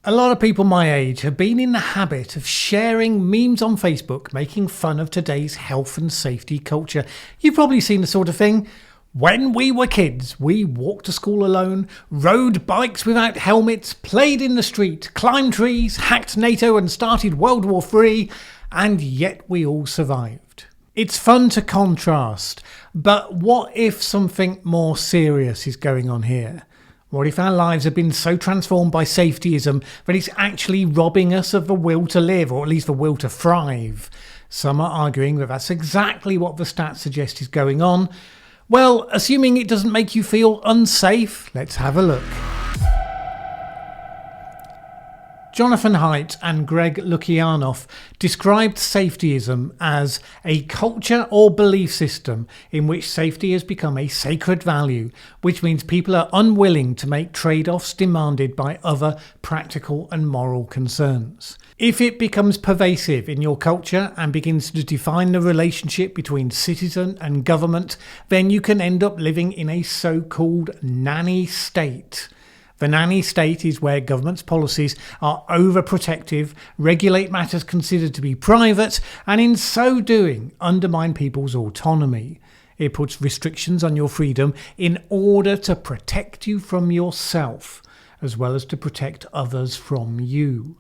A lot of people my age have been in the habit of sharing memes on Facebook making fun of today's health and safety culture. You've probably seen the sort of thing. When we were kids, we walked to school alone, rode bikes without helmets, played in the street, climbed trees, hacked NATO and started World War III, and yet we all survived. It's fun to contrast, but what if something more serious is going on here? What if our lives have been so transformed by safetyism that it's actually robbing us of the will to live, or at least the will to thrive? Some are arguing that that's exactly what the stats suggest is going on. Well, assuming it doesn't make you feel unsafe, let's have a look. Jonathan Haidt and Greg Lukianoff described safetyism as a culture or belief system in which safety has become a sacred value, which means people are unwilling to make trade-offs demanded by other practical and moral concerns. If it becomes pervasive in your culture and begins to define the relationship between citizen and government, then you can end up living in a so-called nanny state. The nanny state is where government's policies are overprotective, regulate matters considered to be private, and in so doing undermine people's autonomy. It puts restrictions on your freedom in order to protect you from yourself, as well as to protect others from you.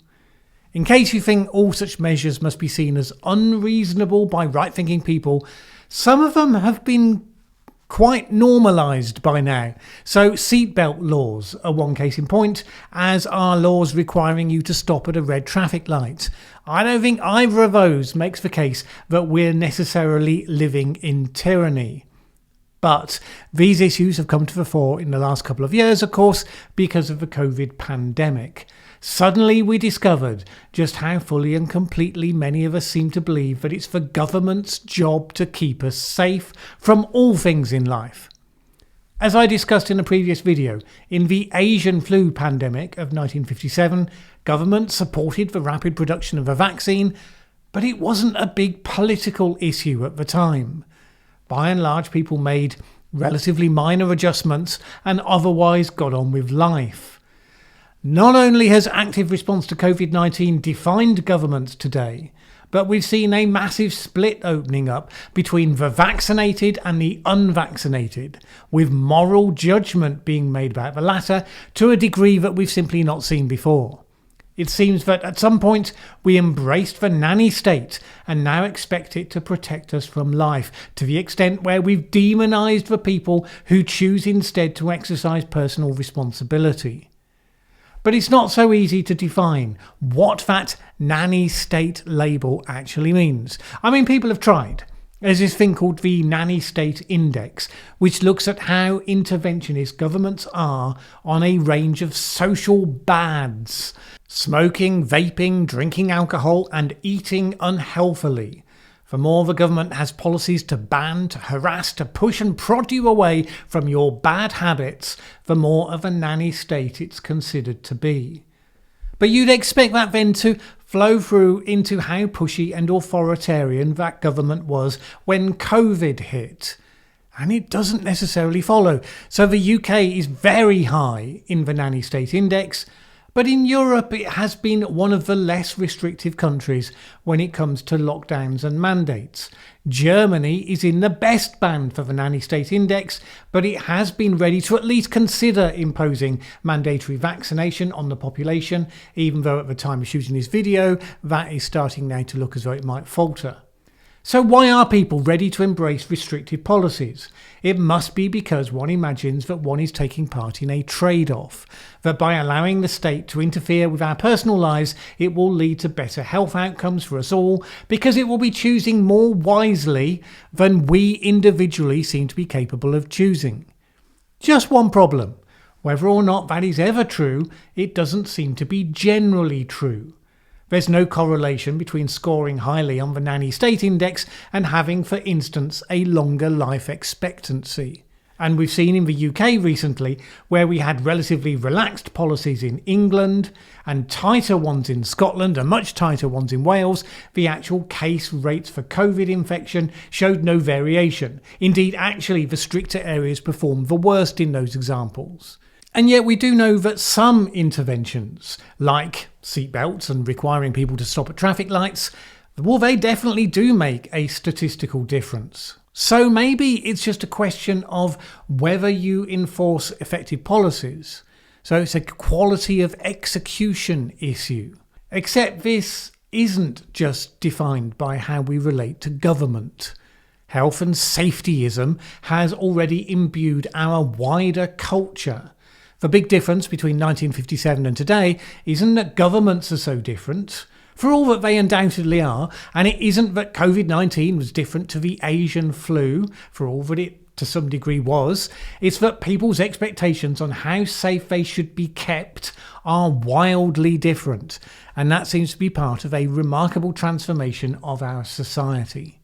In case you think all such measures must be seen as unreasonable by right-thinking people, some of them have been quite normalised by now. So seatbelt laws are one case in point, as are laws requiring you to stop at a red traffic light. I don't think either of those makes the case that we're necessarily living in tyranny. But these issues have come to the fore in the last couple of years, of course, because of the COVID pandemic. Suddenly we discovered just how fully and completely many of us seem to believe that it's the government's job to keep us safe from all things in life. As I discussed in a previous video, in the Asian flu pandemic of 1957, government supported the rapid production of a vaccine, but it wasn't a big political issue at the time. By and large, people made relatively minor adjustments and otherwise got on with life. Not only has active response to COVID-19 defined governments today, but we've seen a massive split opening up between the vaccinated and the unvaccinated, with moral judgment being made about the latter to a degree that we've simply not seen before. It seems that at some point we embraced the nanny state and now expect it to protect us from life, to the extent where we've demonised the people who choose instead to exercise personal responsibility. But it's not so easy to define what that nanny state label actually means. I mean, people have tried. There's this thing called the Nanny State Index, which looks at how interventionist governments are on a range of social bads: smoking, vaping, drinking alcohol, and eating unhealthily. The more the government has policies to ban, to harass, to push and prod you away from your bad habits, the more of a nanny state it's considered to be. But you'd expect that then to flow through into how pushy and authoritarian that government was when COVID hit. And it doesn't necessarily follow. So the UK is very high in the Nanny State Index, but in Europe it has been one of the less restrictive countries when it comes to lockdowns and mandates. Germany is in the best band for the Nanny State Index, but it has been ready to at least consider imposing mandatory vaccination on the population, even though at the time of shooting this video, that is starting now to look as though it might falter. So why are people ready to embrace restrictive policies? It must be because one imagines that one is taking part in a trade-off, that by allowing the state to interfere with our personal lives, it will lead to better health outcomes for us all, because it will be choosing more wisely than we individually seem to be capable of choosing. Just one problem: whether or not that is ever true, it doesn't seem to be generally true. There's no correlation between scoring highly on the Nanny State Index and having, for instance, a longer life expectancy. And we've seen in the UK recently, where we had relatively relaxed policies in England and tighter ones in Scotland and much tighter ones in Wales, the actual case rates for COVID infection showed no variation. Indeed, actually, the stricter areas performed the worst in those examples. And yet we do know that some interventions, like seatbelts and requiring people to stop at traffic lights, well, they definitely do make a statistical difference. So maybe it's just a question of whether you enforce effective policies. So it's a quality of execution issue. Except this isn't just defined by how we relate to government. Health and safetyism has already imbued our wider culture. The big difference between 1957 and today isn't that governments are so different, for all that they undoubtedly are, and it isn't that COVID-19 was different to the Asian flu, for all that it to some degree was. It's that people's expectations on how safe they should be kept are wildly different, and that seems to be part of a remarkable transformation of our society.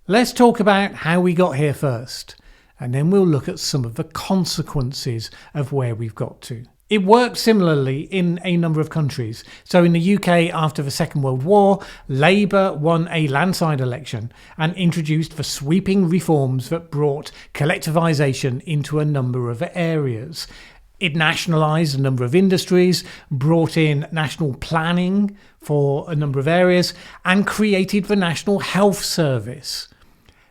Let's talk about how we got here first, and then we'll look at some of the consequences of where we've got to. It worked similarly in a number of countries. So in the UK after the Second World War, Labour won a landslide election and introduced the sweeping reforms that brought collectivisation into a number of areas. It nationalised a number of industries, brought in national planning for a number of areas, and created the National Health Service.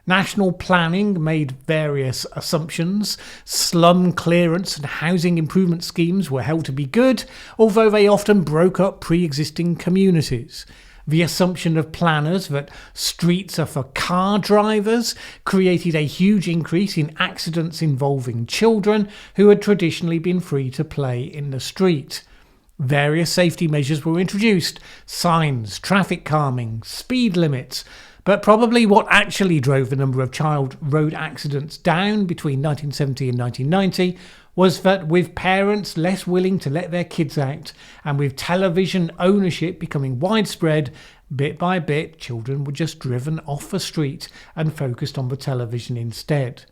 National planning made various assumptions. Slum clearance and housing improvement schemes were held to be good, although they often broke up pre-existing communities. The assumption of planners that streets are for car drivers created a huge increase in accidents involving children who had traditionally been free to play in the street. Various safety measures were introduced: signs, traffic calming, speed limits. But probably what actually drove the number of child road accidents down between 1970 and 1990 was that with parents less willing to let their kids out, and with television ownership becoming widespread, bit by bit children were just driven off the street and focused on the television instead.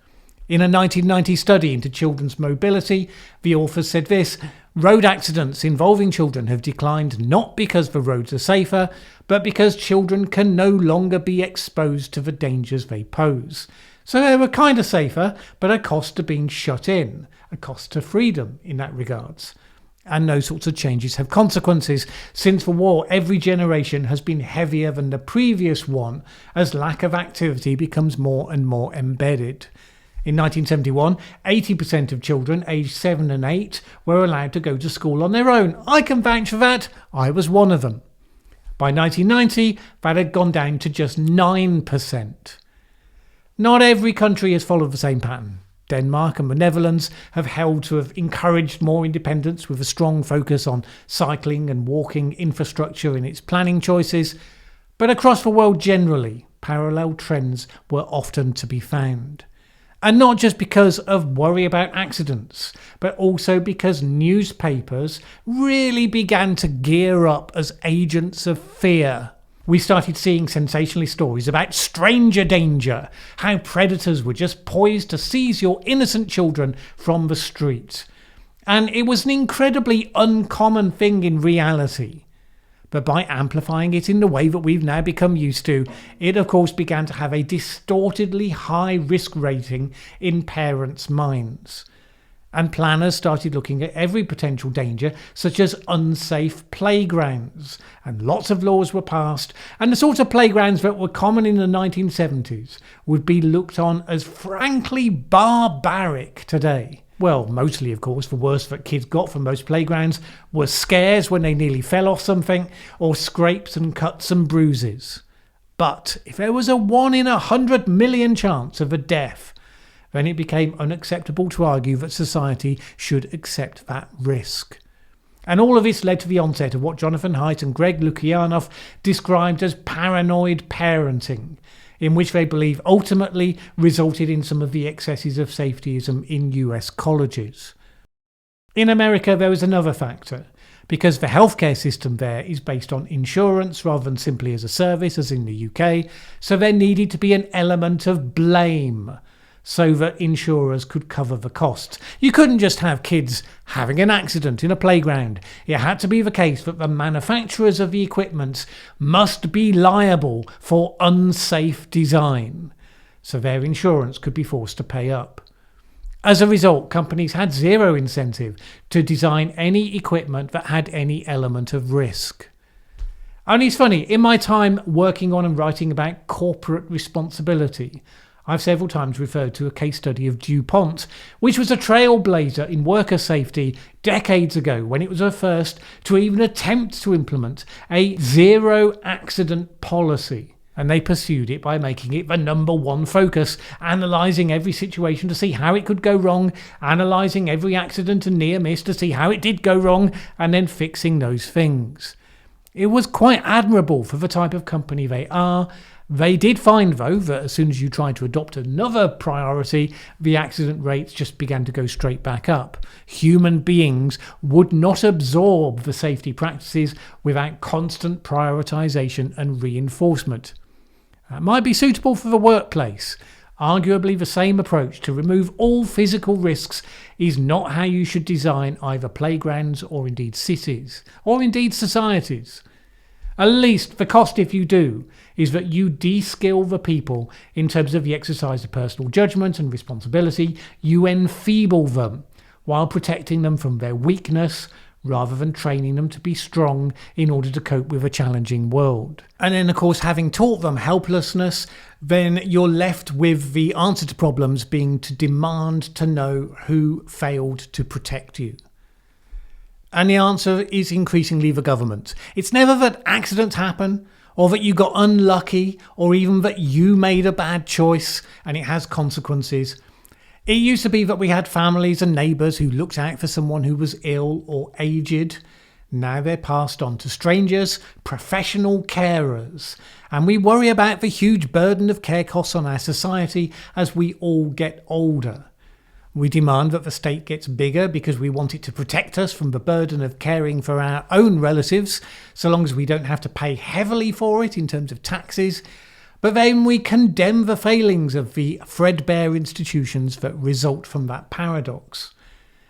In a 1990 study into children's mobility, the authors said this: road accidents involving children have declined not because the roads are safer, but because children can no longer be exposed to the dangers they pose. So they were kind of safer, but a cost to being shut in, a cost to freedom in that regards. And those sorts of changes have consequences. Since the war, every generation has been heavier than the previous one as lack of activity becomes more and more embedded. In 1971, 80% of children aged 7 and 8 were allowed to go to school on their own. I can vouch for that. I was one of them. By 1990, that had gone down to just 9%. Not every country has followed the same pattern. Denmark and the Netherlands have held to have encouraged more independence with a strong focus on cycling and walking infrastructure in its planning choices. But across the world generally, parallel trends were often to be found. And not just because of worry about accidents, but also because newspapers really began to gear up as agents of fear. We started seeing sensationalist stories about stranger danger, how predators were just poised to seize your innocent children from the street. And it was an incredibly uncommon thing in reality. But by amplifying it in the way that we've now become used to, it of course began to have a distortedly high risk rating in parents' minds. And planners started looking at every potential danger, such as unsafe playgrounds. And lots of laws were passed, and the sort of playgrounds that were common in the 1970s would be looked on as frankly barbaric today. Well, mostly, of course, the worst that kids got from most playgrounds were scares when they nearly fell off something, or scrapes and cuts and bruises. But if there was a 1 in 100 million chance of a death, then it became unacceptable to argue that society should accept that risk. And all of this led to the onset of what Jonathan Haidt and Greg Lukianoff described as paranoid parenting, in which they believe ultimately resulted in some of the excesses of safetyism in US colleges. In America, there was another factor, because the healthcare system there is based on insurance rather than simply as a service as in the UK, so there needed to be an element of blame so that insurers could cover the costs. You couldn't just have kids having an accident in a playground. It had to be the case that the manufacturers of the equipment must be liable for unsafe design, so their insurance could be forced to pay up. As a result, companies had zero incentive to design any equipment that had any element of risk. Only it's funny, in my time working on and writing about corporate responsibility, I've several times referred to a case study of DuPont, which was a trailblazer in worker safety decades ago when it was the first to even attempt to implement a zero accident policy. And they pursued it by making it the number one focus, analysing every situation to see how it could go wrong, analysing every accident and near miss to see how it did go wrong, and then fixing those things. It was quite admirable for the type of company they are. They did find, though, that as soon as you tried to adopt another priority, the accident rates just began to go straight back up. Human beings would not absorb the safety practices without constant prioritisation and reinforcement. That might be suitable for the workplace. Arguably, the same approach to remove all physical risks is not how you should design either playgrounds or indeed cities, or indeed societies. At least the cost, if you do, is that you de-skill the people in terms of the exercise of personal judgment and responsibility. You enfeeble them while protecting them from their weakness, rather than training them to be strong in order to cope with a challenging world. And then, of course, having taught them helplessness, then you're left with the answer to problems being to demand to know who failed to protect you. And the answer is increasingly the government. It's never that accidents happen, or that you got unlucky, or even that you made a bad choice and it has consequences. It used to be that we had families and neighbours who looked out for someone who was ill or aged. Now they're passed on to strangers, professional carers. And we worry about the huge burden of care costs on our society as we all get older. We demand that the state gets bigger because we want it to protect us from the burden of caring for our own relatives, so long as we don't have to pay heavily for it in terms of taxes. But then we condemn the failings of the threadbare institutions that result from that paradox.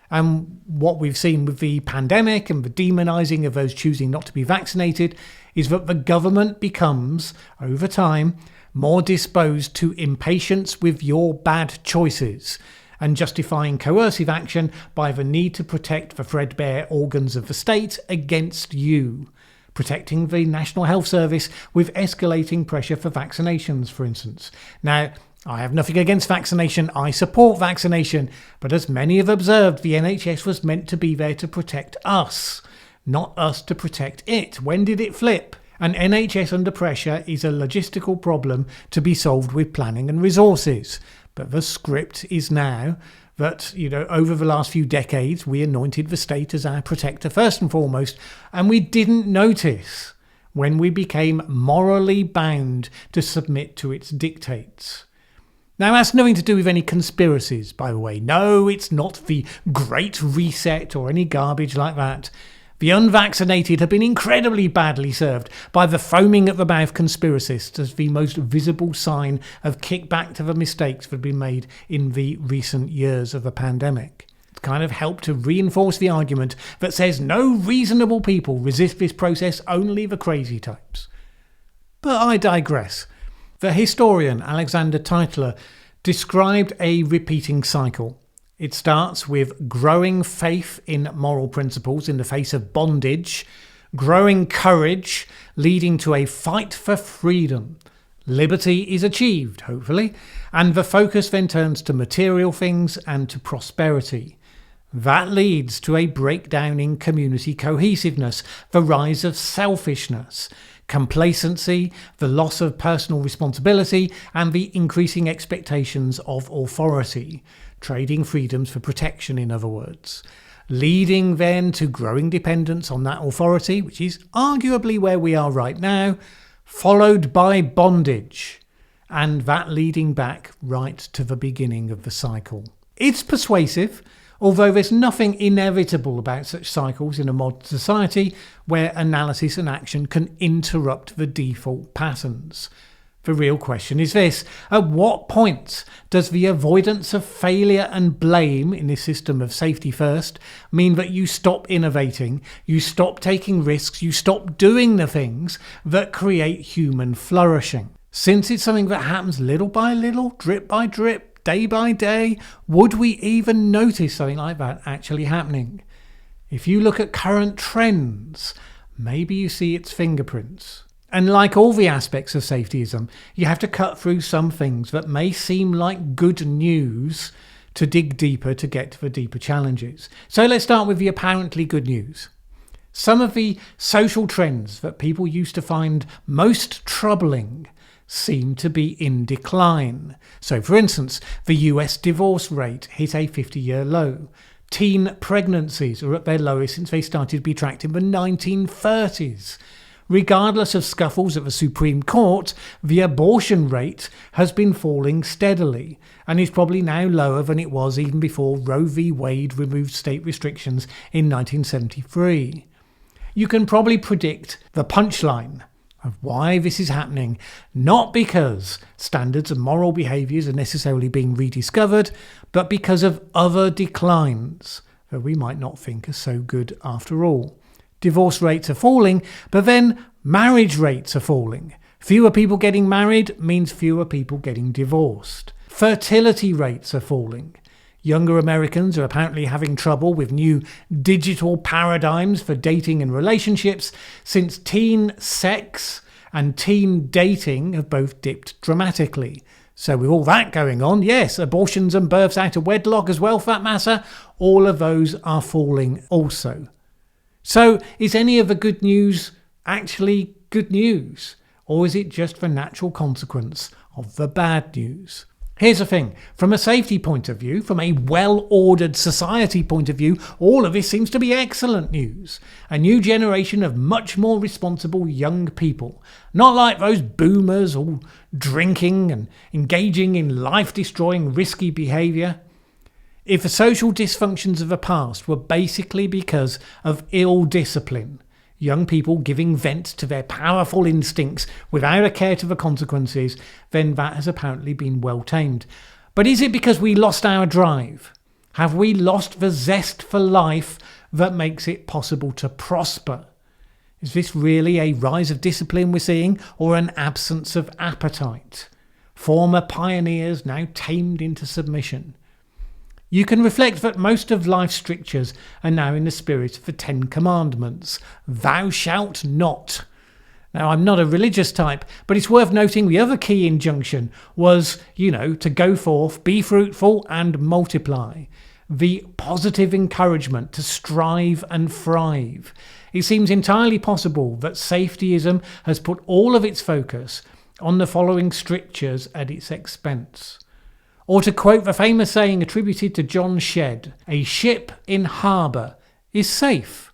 And what we've seen with the pandemic and the demonising of those choosing not to be vaccinated is that the government becomes, over time, more disposed to impatience with your bad choices and justifying coercive action by the need to protect the threadbare organs of the state against you. Protecting the National Health Service with escalating pressure for vaccinations, for instance. Now, I have nothing against vaccination. I support vaccination. But as many have observed, the NHS was meant to be there to protect us, not us to protect it. When did it flip? An NHS under pressure is a logistical problem to be solved with planning and resources. But the script is now that, over the last few decades, we anointed the state as our protector first and foremost, and we didn't notice when we became morally bound to submit to its dictates. Now, that's nothing to do with any conspiracies, by the way. No, it's not the Great Reset or any garbage like that. The unvaccinated have been incredibly badly served by the foaming at the mouth conspiracists as the most visible sign of kickback to the mistakes that have been made in the recent years of the pandemic. It's kind of helped to reinforce the argument that says no reasonable people resist this process, only the crazy types. But I digress. The historian Alexander Tytler described a repeating cycle. It starts with growing faith in moral principles in the face of bondage, growing courage leading to a fight for freedom. Liberty is achieved, hopefully, and the focus then turns to material things and to prosperity. That leads to a breakdown in community cohesiveness, the rise of selfishness, complacency, the loss of personal responsibility, and the increasing expectations of authority. Trading freedoms for protection, in other words. Leading then to growing dependence on that authority, which is arguably where we are right now, followed by bondage, and that leading back right to the beginning of the cycle. It's persuasive, although there's nothing inevitable about such cycles in a modern society where analysis and action can interrupt the default patterns. The real question is this: at what point does the avoidance of failure and blame in this system of safety first mean that you stop innovating, you stop taking risks, you stop doing the things that create human flourishing? Since it's something that happens little by little, drip by drip, day by day, would we even notice something like that actually happening? If you look at current trends, maybe you see its fingerprints. And like all the aspects of safetyism, you have to cut through some things that may seem like good news to dig deeper to get to the deeper challenges. So let's start with the apparently good news. Some of the social trends that people used to find most troubling seem to be in decline. So for instance, the US divorce rate hit a 50-year low. Teen pregnancies are at their lowest since they started to be tracked in the 1930s. Regardless of scuffles at the Supreme Court, the abortion rate has been falling steadily and is probably now lower than it was even before Roe v. Wade removed state restrictions in 1973. You can probably predict the punchline of why this is happening, not because standards and moral behaviours are necessarily being rediscovered, but because of other declines that we might not think are so good after all. Divorce rates are falling, but then marriage rates are falling. Fewer people getting married means fewer people getting divorced. Fertility rates are falling. Younger Americans are apparently having trouble with new digital paradigms for dating and relationships since teen sex and teen dating have both dipped dramatically. So with all that going on, yes, abortions and births out of wedlock as well for that matter, all of those are falling also. So is any of the good news actually good news? Or is it just the natural consequence of the bad news? Here's the thing, from a safety point of view, from a well-ordered society point of view, all of this seems to be excellent news. A new generation of much more responsible young people. Not like those boomers all drinking and engaging in life-destroying risky behaviour. If the social dysfunctions of the past were basically because of ill discipline, young people giving vent to their powerful instincts without a care to the consequences, then that has apparently been well tamed. But is it because we lost our drive? Have we lost the zest for life that makes it possible to prosper? Is this really a rise of discipline we're seeing, or an absence of appetite? Former pioneers now tamed into submission. You can reflect that most of life's strictures are now in the spirit of the Ten Commandments. Thou shalt not. Now, I'm not a religious type, but it's worth noting the other key injunction was, to go forth, be fruitful and multiply. The positive encouragement to strive and thrive. It seems entirely possible that safetyism has put all of its focus on the following strictures at its expense. Or to quote the famous saying attributed to John Shedd, a ship in harbour is safe,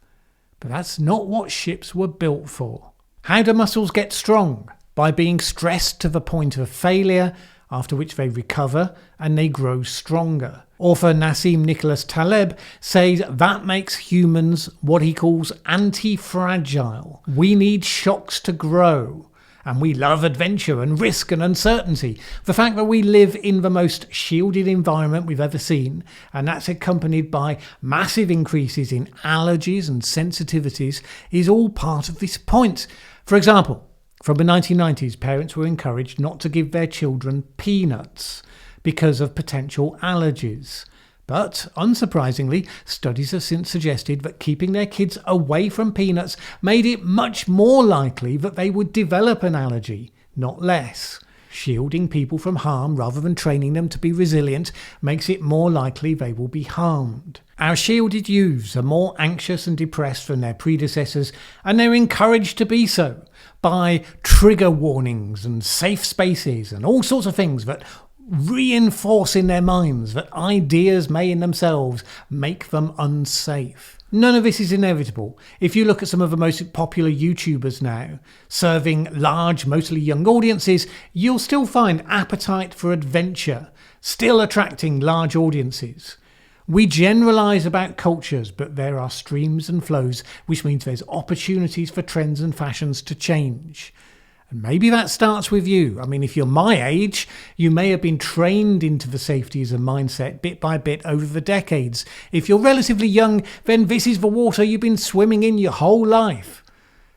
but that's not what ships were built for. How do muscles get strong? By being stressed to the point of failure, after which they recover and they grow stronger. Author Nassim Nicholas Taleb says that makes humans what he calls anti-fragile. We need shocks to grow. And we love adventure and risk and uncertainty. The fact that we live in the most shielded environment we've ever seen, and that's accompanied by massive increases in allergies and sensitivities, is all part of this point. For example, from the 1990s, parents were encouraged not to give their children peanuts because of potential allergies. But, unsurprisingly, studies have since suggested that keeping their kids away from peanuts made it much more likely that they would develop an allergy, not less. Shielding people from harm rather than training them to be resilient makes it more likely they will be harmed. Our shielded youths are more anxious and depressed than their predecessors, and they're encouraged to be so by trigger warnings and safe spaces and all sorts of things that reinforce in their minds that ideas may in themselves make them unsafe. None of this is inevitable. If you look at some of the most popular YouTubers now, serving large, mostly young audiences, you'll still find appetite for adventure, still attracting large audiences. We generalise about cultures, but there are streams and flows, which means there's opportunities for trends and fashions to change. And maybe that starts with you. I mean, if you're my age, you may have been trained into the safetyism mindset bit by bit over the decades. If you're relatively young, then this is the water you've been swimming in your whole life.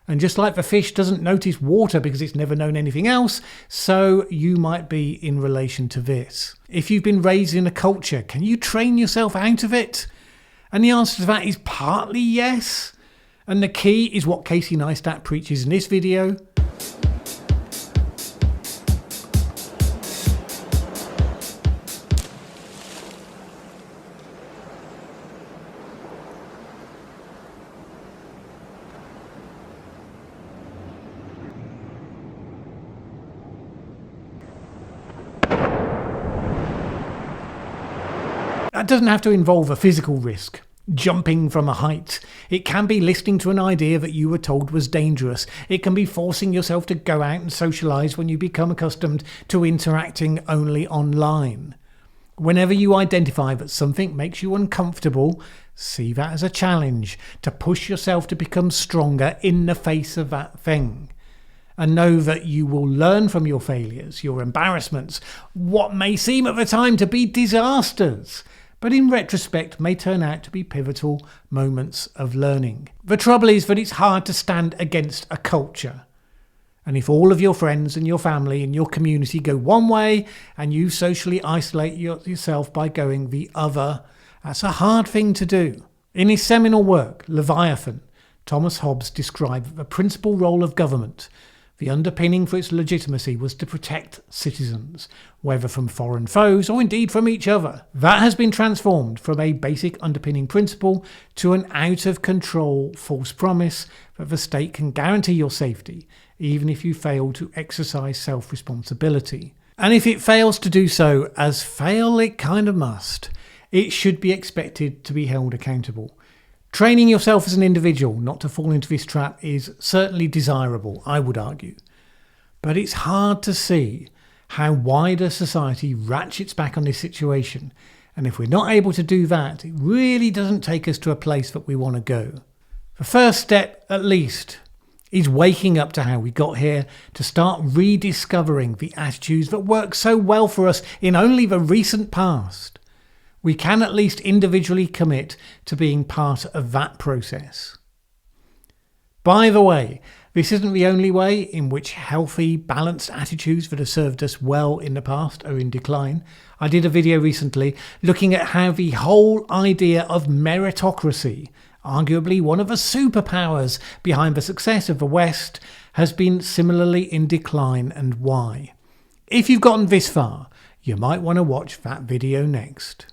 And just like the fish doesn't notice water because it's never known anything else, so you might be in relation to this. If you've been raised in a culture, can you train yourself out of it? And the answer to that is partly yes. And the key is what Casey Neistat preaches in this video. That doesn't have to involve a physical risk, jumping from a height. It can be listening to an idea that you were told was dangerous. It can be forcing yourself to go out and socialise when you become accustomed to interacting only online. Whenever you identify that something makes you uncomfortable, see that as a challenge to push yourself to become stronger in the face of that thing. And know that you will learn from your failures, your embarrassments, what may seem at the time to be disasters, but in retrospect may turn out to be pivotal moments of learning. The trouble is that it's hard to stand against a culture. And if all of your friends and your family and your community go one way and you socially isolate yourself by going the other, that's a hard thing to do. In his seminal work, Leviathan, Thomas Hobbes described the principal role of government. The underpinning for its legitimacy was to protect citizens, whether from foreign foes or indeed from each other. That has been transformed from a basic underpinning principle to an out-of-control false promise that the state can guarantee your safety, even if you fail to exercise self-responsibility. And if it fails to do so, as fail it kind of must, it should be expected to be held accountable. Training yourself as an individual not to fall into this trap is certainly desirable, I would argue. But it's hard to see how wider society ratchets back on this situation. And if we're not able to do that, it really doesn't take us to a place that we want to go. The first step, at least, is waking up to how we got here, to start rediscovering the attitudes that worked so well for us in only the recent past. We can at least individually commit to being part of that process. By the way, this isn't the only way in which healthy, balanced attitudes that have served us well in the past are in decline. I did a video recently looking at how the whole idea of meritocracy, arguably one of the superpowers behind the success of the West, has been similarly in decline and why. If you've gotten this far, you might want to watch that video next.